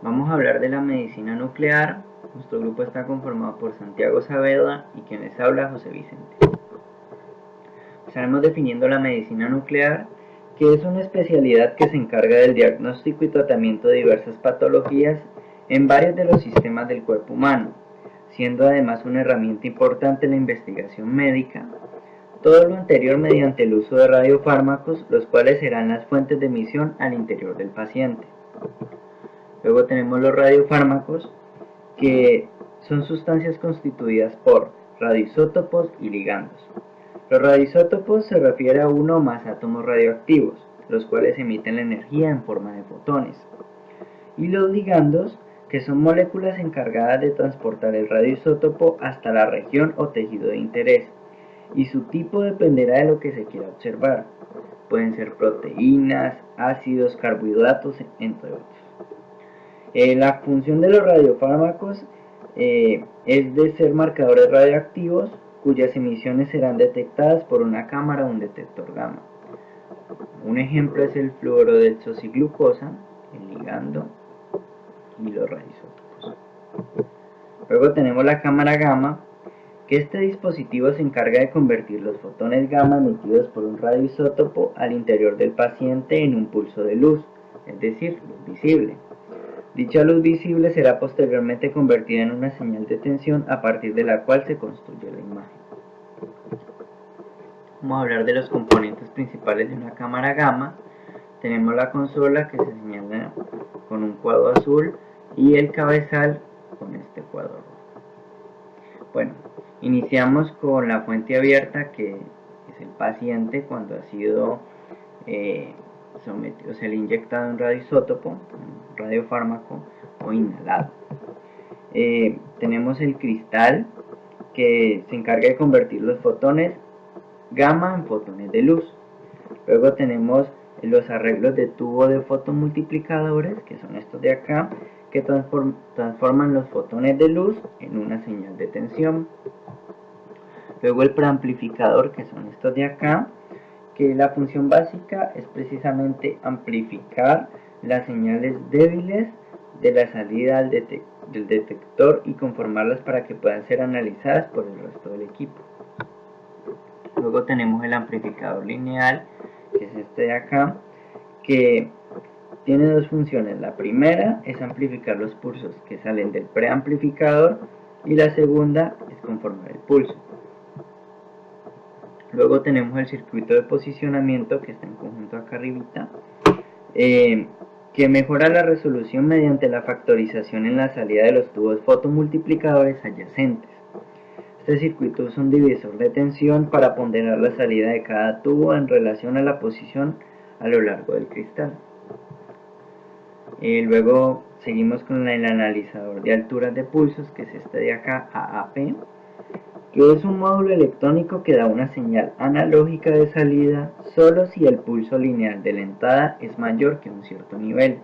Vamos a hablar de la medicina nuclear. Nuestro grupo está conformado por Santiago Saavedra y quien les habla, José Vicente. Estaremos definiendo la medicina nuclear, que es una especialidad que se encarga del diagnóstico y tratamiento de diversas patologías en varios de los sistemas del cuerpo humano, siendo además una herramienta importante en la investigación médica. Todo lo anterior mediante el uso de radiofármacos, los cuales serán las fuentes de emisión al interior del paciente. Luego tenemos los radiofármacos, que son sustancias constituidas por radioisótopos y ligandos. Los radioisótopos se refiere a uno o más átomos radioactivos, los cuales emiten la energía en forma de fotones. Y los ligandos, que son moléculas encargadas de transportar el radioisótopo hasta la región o tejido de interés, y su tipo dependerá de lo que se quiera observar. Pueden ser proteínas, ácidos, carbohidratos, entre otros. La función de los radiofármacos es de ser marcadores radioactivos cuyas emisiones serán detectadas por una cámara o un detector gamma. Un ejemplo es el fluoro de hexoxiglucosa, el ligando, y los radioisótopos. Luego tenemos la cámara gamma, que este dispositivo se encarga de convertir los fotones gamma emitidos por un radioisótopo al interior del paciente en un pulso de luz, es decir, luz visible. Dicha luz visible será posteriormente convertida en una señal de tensión a partir de la cual se construye la imagen. Vamos a hablar de los componentes principales de una cámara gamma. Tenemos la consola, que se señala con un cuadro azul, y el cabezal con este cuadro rojo. Bueno, iniciamos con la fuente abierta, que es el paciente cuando ha sido sometido, se le ha inyectado un radioisótopo, un radiofármaco o inhalado. Tenemos el cristal, que se encarga de convertir los fotones gamma en fotones de luz. Luego tenemos los arreglos de tubo de fotomultiplicadores, que son estos de acá, que transforman los fotones de luz en una señal de tensión. Luego el preamplificador, que son estos de acá, que la función básica es precisamente amplificar las señales débiles de la salida del detector y conformarlas para que puedan ser analizadas por el resto del equipo. Luego tenemos el amplificador lineal, que es este de acá, que tiene dos funciones. La primera es amplificar los pulsos que salen del preamplificador y la segunda es conformar el pulso. Luego tenemos el circuito de posicionamiento, que está en conjunto acá arribita, que mejora la resolución mediante la factorización en la salida de los tubos fotomultiplicadores adyacentes. Este circuito es un divisor de tensión para ponderar la salida de cada tubo en relación a la posición a lo largo del cristal. Luego seguimos con el analizador de alturas de pulsos, que es este de acá, AAP, que es un módulo electrónico que da una señal analógica de salida solo si el pulso lineal de la entrada es mayor que un cierto nivel.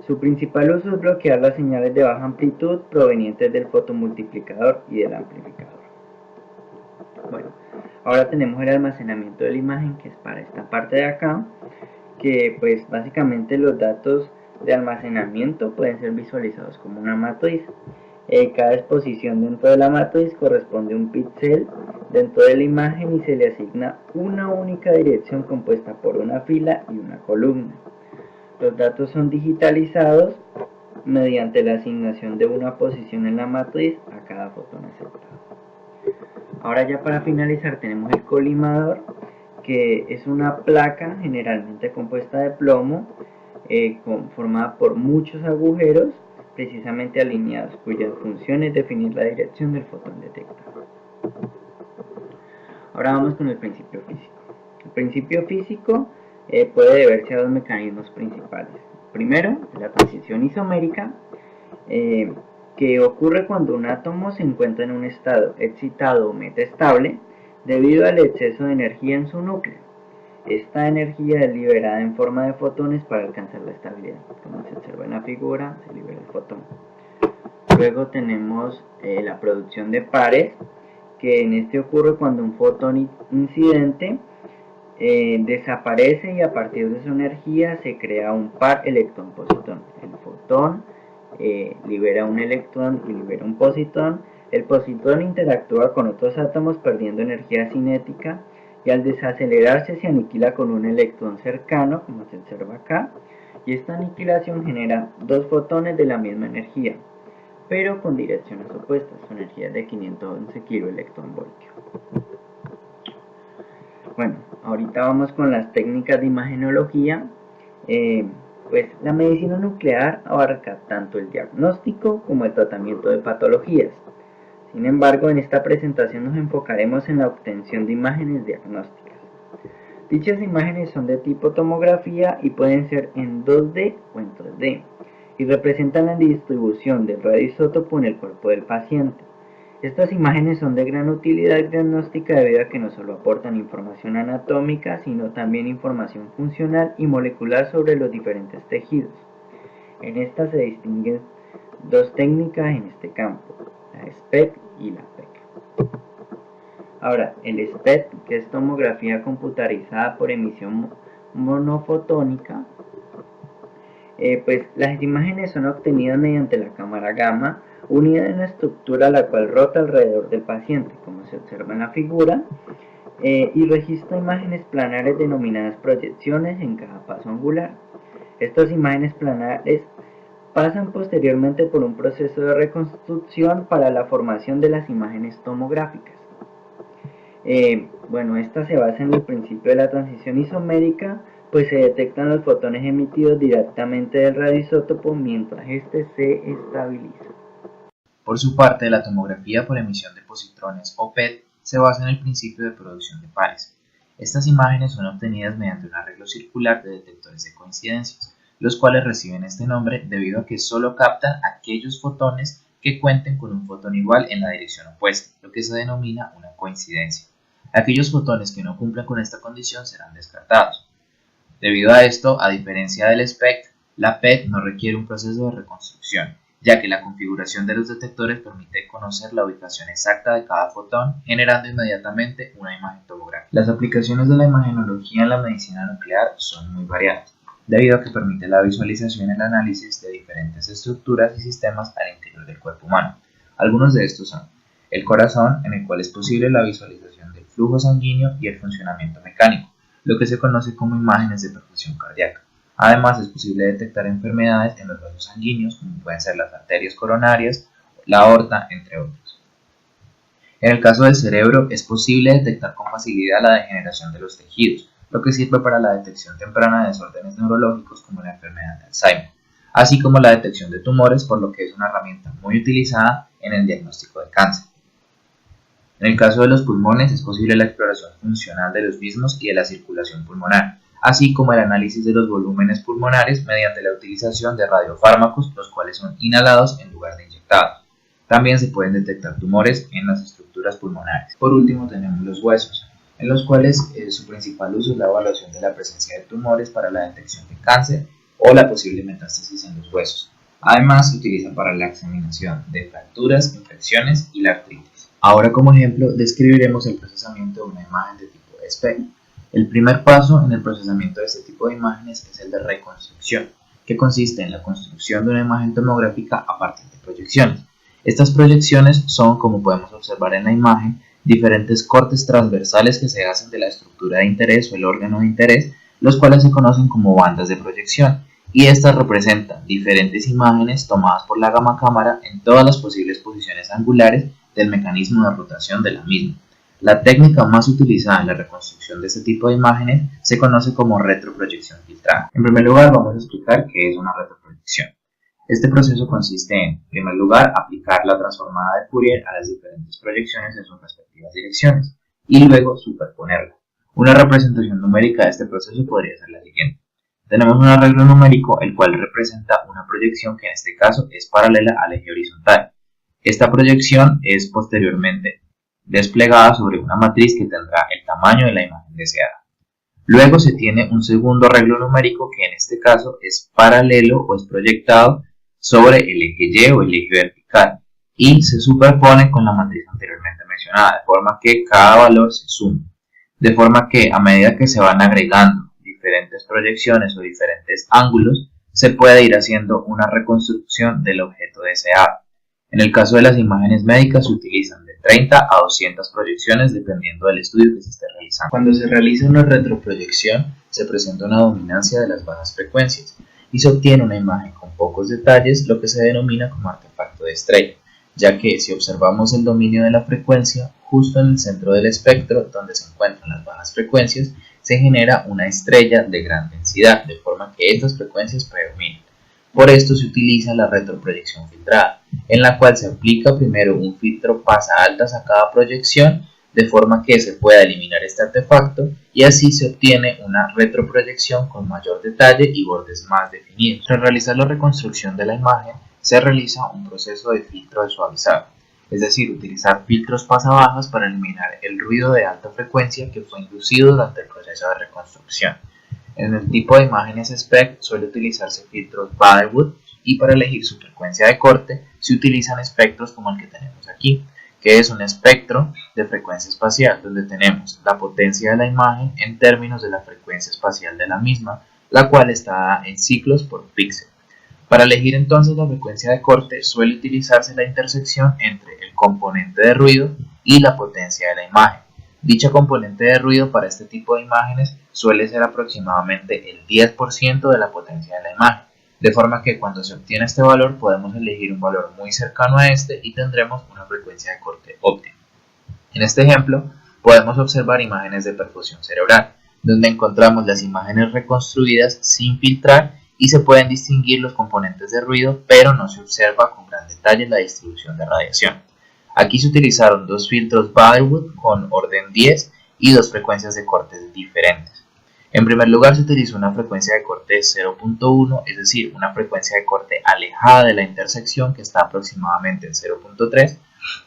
Su principal uso es bloquear las señales de baja amplitud provenientes del fotomultiplicador y del amplificador. Bueno, ahora tenemos el almacenamiento de la imagen, que es para esta parte de acá, que pues básicamente los datos de almacenamiento pueden ser visualizados como una matriz. Cada exposición dentro de la matriz corresponde a un píxel dentro de la imagen y se le asigna una única dirección compuesta por una fila y una columna. Los datos son digitalizados mediante la asignación de una posición en la matriz a cada fotón aceptado. Ahora ya para finalizar tenemos el colimador, que es una placa generalmente compuesta de plomo, formada por muchos agujeros precisamente alineados, cuya función es definir la dirección del fotón detectado. Ahora vamos con el principio físico. El principio físico puede deberse a dos mecanismos principales. Primero, la transición isomérica, que ocurre cuando un átomo se encuentra en un estado excitado o metaestable debido al exceso de energía en su núcleo. Esta energía es liberada en forma de fotones para alcanzar la estabilidad. Como se observa en la figura, se libera el fotón. Luego tenemos la producción de pares, que en este ocurre cuando un fotón incidente desaparece y a partir de su energía se crea un par electrón-positón. El fotón libera un electrón y libera un positón. El positón interactúa con otros átomos perdiendo energía cinética y al desacelerarse se aniquila con un electrón cercano, como se observa acá, y esta aniquilación genera dos fotones de la misma energía, pero con direcciones opuestas. Su energía es de 511 kiloelectronvoltios. Bueno, ahorita vamos con las técnicas de imagenología. Pues la medicina nuclear abarca tanto el diagnóstico como el tratamiento de patologías. Sin embargo, en esta presentación nos enfocaremos en la obtención de imágenes diagnósticas. Dichas imágenes son de tipo tomografía y pueden ser en 2D o en 3D y representan la distribución del radioisótopo en el cuerpo del paciente. Estas imágenes son de gran utilidad diagnóstica debido a que no solo aportan información anatómica, sino también información funcional y molecular sobre los diferentes tejidos. En esta se distinguen dos técnicas en este campo, la SPECT y la PEC. Ahora, el SPECT, que es tomografía computarizada por emisión monofotónica, pues las imágenes son obtenidas mediante la cámara gamma, unida en una estructura la cual rota alrededor del paciente, como se observa en la figura, y registra imágenes planares denominadas proyecciones en cada paso angular. Estas imágenes planares pasan posteriormente por un proceso de reconstrucción para la formación de las imágenes tomográficas. Bueno, esta se basa en el principio de la transición isomérica, pues se detectan los fotones emitidos directamente del radioisótopo mientras este se estabiliza. Por su parte, la tomografía por emisión de positrones o PET se basa en el principio de producción de pares. Estas imágenes son obtenidas mediante un arreglo circular de detectores de coincidencias, los cuales reciben este nombre debido a que solo captan aquellos fotones que cuenten con un fotón igual en la dirección opuesta, lo que se denomina una coincidencia. Aquellos fotones que no cumplan con esta condición serán descartados. Debido a esto, a diferencia del SPECT, la PET no requiere un proceso de reconstrucción, ya que la configuración de los detectores permite conocer la ubicación exacta de cada fotón, generando inmediatamente una imagen tomográfica. Las aplicaciones de la imagenología en la medicina nuclear son muy variadas, debido a que permite la visualización y el análisis de diferentes estructuras y sistemas al interior del cuerpo humano. Algunos de estos son el corazón, en el cual es posible la visualización del flujo sanguíneo y el funcionamiento mecánico, lo que se conoce como imágenes de perfusión cardíaca. Además, es posible detectar enfermedades en los vasos sanguíneos, como pueden ser las arterias coronarias, la aorta, entre otros. En el caso del cerebro, es posible detectar con facilidad la degeneración de los tejidos, lo que sirve para la detección temprana de desórdenes neurológicos como la enfermedad de Alzheimer, así como la detección de tumores, por lo que es una herramienta muy utilizada en el diagnóstico de cáncer. En el caso de los pulmones, es posible la exploración funcional de los mismos y de la circulación pulmonar, así como el análisis de los volúmenes pulmonares mediante la utilización de radiofármacos, los cuales son inhalados en lugar de inyectados. También se pueden detectar tumores en las estructuras pulmonares. Por último tenemos los huesos, en los cuales su principal uso es la evaluación de la presencia de tumores para la detección de cáncer o la posible metástasis en los huesos. Además se utiliza para la examinación de fracturas, infecciones y la artritis. Ahora como ejemplo describiremos el procesamiento de una imagen de tipo SPECT. El primer paso en el procesamiento de este tipo de imágenes es el de reconstrucción, que consiste en la construcción de una imagen tomográfica a partir de proyecciones. Estas proyecciones son, como podemos observar en la imagen, diferentes cortes transversales que se hacen de la estructura de interés o el órgano de interés, los cuales se conocen como bandas de proyección, y estas representan diferentes imágenes tomadas por la gamma cámara en todas las posibles posiciones angulares del mecanismo de rotación de la misma. La técnica más utilizada en la reconstrucción de este tipo de imágenes se conoce como retroproyección filtrada. En primer lugar, vamos a explicar qué es una retroproyección. Este proceso consiste en primer lugar, aplicar la transformada de Fourier a las diferentes proyecciones en sus respectivas direcciones y luego superponerla. Una representación numérica de este proceso podría ser la siguiente. Tenemos un arreglo numérico el cual representa una proyección que en este caso es paralela al eje horizontal. Esta proyección es posteriormente desplegada sobre una matriz que tendrá el tamaño de la imagen deseada. Luego se tiene un segundo arreglo numérico que en este caso es paralelo o es proyectado sobre el eje Y o el eje vertical y se superpone con la matriz anteriormente mencionada, de forma que cada valor se suma. De forma que a medida que se van agregando diferentes proyecciones o diferentes ángulos, se puede ir haciendo una reconstrucción del objeto deseado. En el caso de las imágenes médicas se utilizan de 30 a 200 proyecciones dependiendo del estudio que se esté realizando. Cuando se realiza una retroproyección se presenta una dominancia de las bajas frecuencias y se obtiene una imagen con pocos detalles, lo que se denomina como artefacto de estrella, ya que si observamos el dominio de la frecuencia, justo en el centro del espectro donde se encuentran las bajas frecuencias, se genera una estrella de gran densidad, de forma que estas frecuencias predominan. Por esto se utiliza la retroproyección filtrada, en la cual se aplica primero un filtro pasa altas a cada proyección, de forma que se pueda eliminar este artefacto y así se obtiene una retroproyección con mayor detalle y bordes más definidos. Tras realizar la reconstrucción de la imagen, se realiza un proceso de filtro de suavizado, es decir, utilizar filtros pasabajas para eliminar el ruido de alta frecuencia que fue inducido durante el proceso de reconstrucción. En el tipo de imágenes SPECT suele utilizarse filtros Baderwood y para elegir su frecuencia de corte se utilizan espectros como el que tenemos aquí, que es un espectro de frecuencia espacial donde tenemos la potencia de la imagen en términos de la frecuencia espacial de la misma, la cual está dada en ciclos por píxel. Para elegir entonces la frecuencia de corte suele utilizarse la intersección entre el componente de ruido y la potencia de la imagen. Dicha componente de ruido para este tipo de imágenes suele ser aproximadamente el 10% de la potencia de la imagen, de forma que cuando se obtiene este valor podemos elegir un valor muy cercano a este y tendremos una frecuencia de corte óptima. En este ejemplo podemos observar imágenes de perfusión cerebral, donde encontramos las imágenes reconstruidas sin filtrar y se pueden distinguir los componentes de ruido, pero no se observa con gran detalle la distribución de radiación. Aquí se utilizaron dos filtros Baderwood con orden 10 y dos frecuencias de cortes diferentes. En primer lugar se utilizó una frecuencia de corte de 0.1, es decir, una frecuencia de corte alejada de la intersección que está aproximadamente en 0.3,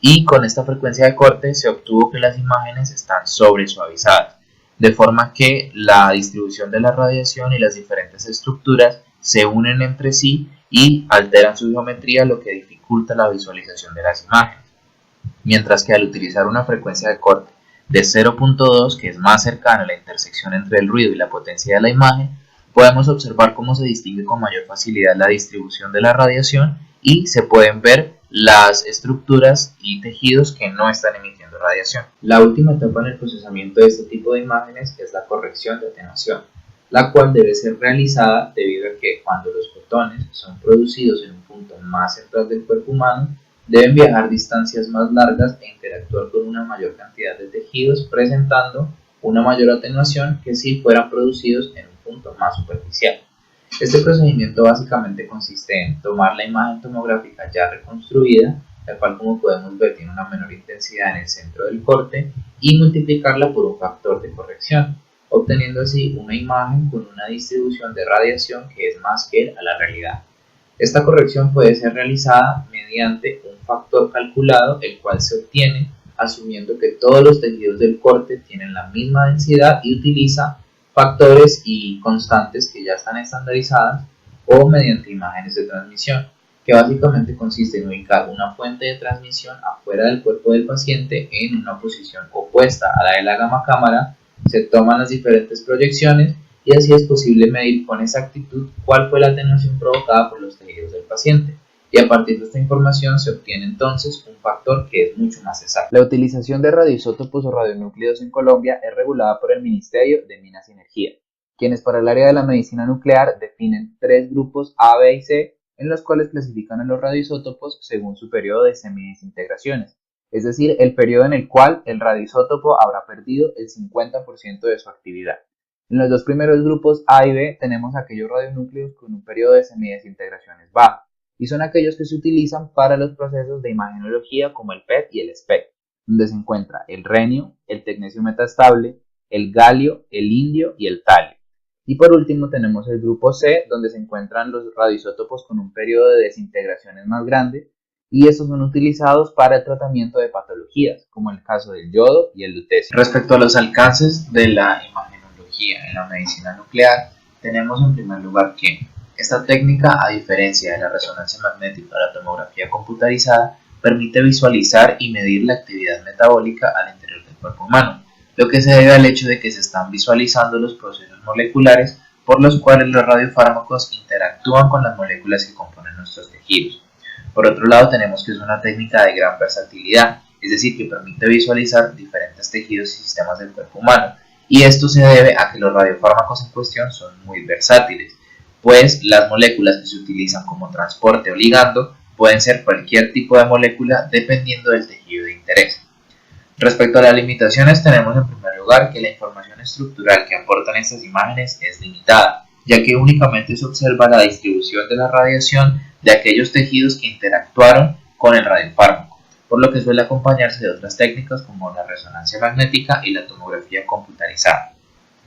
y con esta frecuencia de corte se obtuvo que las imágenes están sobresuavizadas, de forma que la distribución de la radiación y las diferentes estructuras se unen entre sí y alteran su geometría, lo que dificulta la visualización de las imágenes. Mientras que al utilizar una frecuencia de corte de 0.2, que es más cercana a la intersección entre el ruido y la potencia de la imagen, podemos observar cómo se distingue con mayor facilidad la distribución de la radiación y se pueden ver las estructuras y tejidos que no están emitiendo radiación. La última etapa en el procesamiento de este tipo de imágenes es la corrección de atenuación, la cual debe ser realizada debido a que cuando los fotones son producidos en un punto más central del cuerpo humano, deben viajar distancias más largas e interactuar con una mayor cantidad de tejidos, presentando una mayor atenuación que si fueran producidos en un punto más superficial. Este procedimiento básicamente consiste en tomar la imagen tomográfica ya reconstruida, la cual, como podemos ver, tiene una menor intensidad en el centro del corte, y multiplicarla por un factor de corrección, obteniendo así una imagen con una distribución de radiación que es más fiel a la realidad. Esta corrección puede ser realizada mediante un factor calculado, el cual se obtiene asumiendo que todos los tejidos del corte tienen la misma densidad y utiliza factores y constantes que ya están estandarizadas, o mediante imágenes de transmisión, que básicamente consiste en ubicar una fuente de transmisión afuera del cuerpo del paciente en una posición opuesta a la de la gamma cámara. Se toman las diferentes proyecciones y así es posible medir con exactitud cuál fue la atenuación provocada por los tejidos del paciente, y a partir de esta información se obtiene entonces un factor que es mucho más exacto. La utilización de radioisótopos o radionúcleos en Colombia es regulada por el Ministerio de Minas y Energía, quienes para el área de la medicina nuclear definen tres grupos A, B y C, en los cuales clasifican a los radioisótopos según su periodo de semidesintegraciones, es decir, el periodo en el cual el radioisótopo habrá perdido el 50% de su actividad. En los dos primeros grupos A y B tenemos aquellos radionúcleos con un periodo de semidesintegraciones bajo, y son aquellos que se utilizan para los procesos de imagenología como el PET y el SPECT, donde se encuentra el renio, el tecnesio metastable, el galio, el indio y el talio. Y por último tenemos el grupo C, donde se encuentran los radioisótopos con un periodo de desintegraciones más grande, y estos son utilizados para el tratamiento de patologías, como el caso del yodo y el lutecio. Respecto a los alcances de la imagenología en la medicina nuclear, tenemos en primer lugar que esta técnica, a diferencia de la resonancia magnética o la tomografía computarizada, permite visualizar y medir la actividad metabólica al interior del cuerpo humano, lo que se debe al hecho de que se están visualizando los procesos moleculares por los cuales los radiofármacos interactúan con las moléculas que componen nuestros tejidos. Por otro lado, tenemos que es una técnica de gran versatilidad, es decir, que permite visualizar diferentes tejidos y sistemas del cuerpo humano, y esto se debe a que los radiofármacos en cuestión son muy versátiles, pues las moléculas que se utilizan como transporte o ligando pueden ser cualquier tipo de molécula dependiendo del tejido de interés. Respecto a las limitaciones, tenemos en primer lugar que la información estructural que aportan estas imágenes es limitada, ya que únicamente se observa la distribución de la radiación de aquellos tejidos que interactuaron con el radiofármaco, por lo que suele acompañarse de otras técnicas como la resonancia magnética y la tomografía computarizada.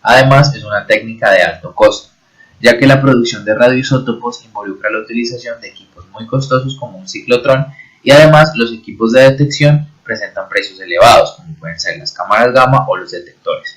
Además, es una técnica de alto costo, ya que la producción de radioisótopos involucra la utilización de equipos muy costosos como un ciclotrón, y además los equipos de detección presentan precios elevados, como pueden ser las cámaras gamma o los detectores.